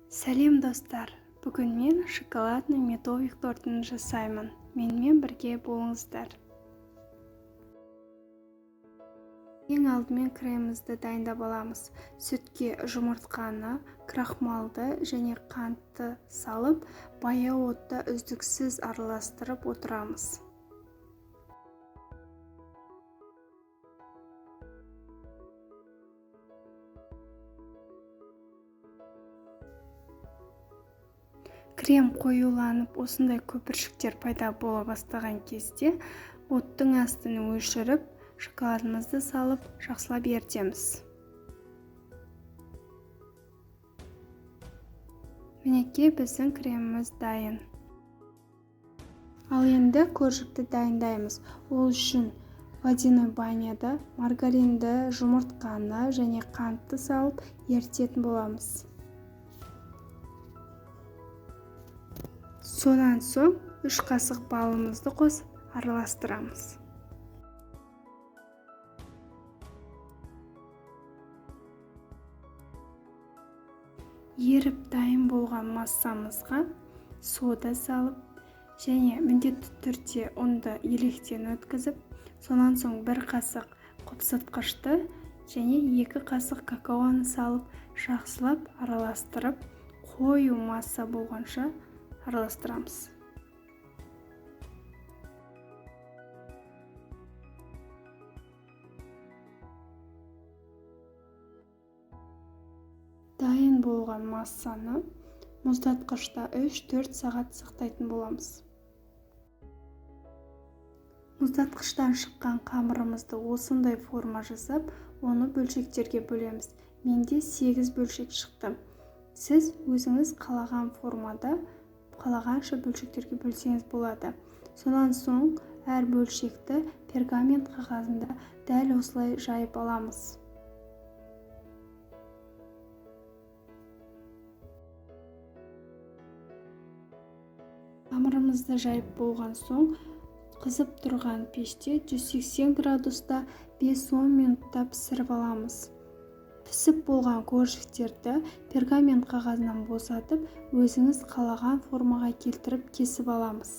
Сәлем достар, бүгін мен шоколадный медовик тортын жасаймын. Менімен бірге болыңыздар. Ең алдымен кремімізді дайындап аламыз. Сүтке жұмыртқаны, крахмалды және қантты салып, баяу отта үздіксіз араластырып отырамыз. Крем қоюланып, осындай көпіршіктер пайда бола бастаған кезде оттың астын өшіріп, шоколадымызды салып, жақсылап ерітеміз. Мінекей біздің креміміз дайын. Ал енді коржикті дайындаймыз. Ол үшін водяной баняда маргаринді, жұмыртқаны және қантты салып ерітетін боламыз. Содан соң 3 қасық балымызды қосып араластырамыз. Еріп дайын болған массамызға сода салып және міндетті түрде ұнды електен өткізіп, сонан соң 1 қасық қопсытқышты және 2 қасық какаоны салып жақсылап араластырып, қою масса болғанша араластырамыз. Дайын болған массаны мұздатқышта 3-4 сағат сақтайтын боламыз. Мұздатқыштан шыққан қамырымызды осындай форма жасап, оны бөлшектерге бөлеміз. Менде 8 бөлшек шықты. Сіз өзіңіз қалаған формада қалағанша бөлшектерге бөлсеңіз болады. Сонан соң әр бөлшекті пергамент қағазында дәл осылай жайып аламыз. Қамырымызды жайып болған соң, қызып тұрған пеште 180 градуста 5-10 минутта пісіріп аламыз. Пісіп болған коржиктерді пергамент қағазынан босатып, өзіңіз қалаған формаға келтіріп кесіп аламыз.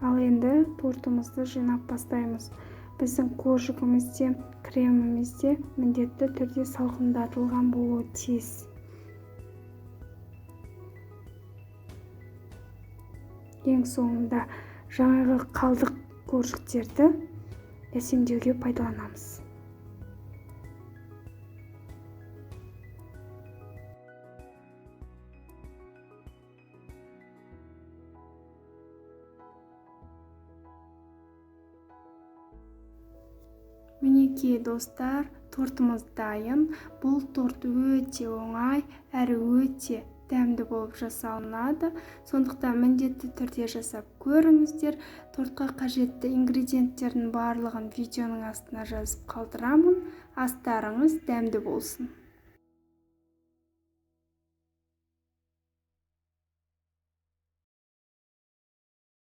Ал енді тортымызды жинап бастаймыз. Біздің коржигімізде, кремімізде міндетті түрде салқындатылған болуы тиіс. Ең соңында жаңағы қалдық коржиктерді рәсемдеуге пайдаланамыз. Мінекей достар, тортымыз дайын. Бұл торт өте оңай, әрі өте дәмді болып жасалынады. Сондықтан міндетті түрде жасап көріңіздер. Тортқа қажетті ингредиенттердің барлығын видеоның астына жазып қалдырамын. Астарыңыз дәмді болсын.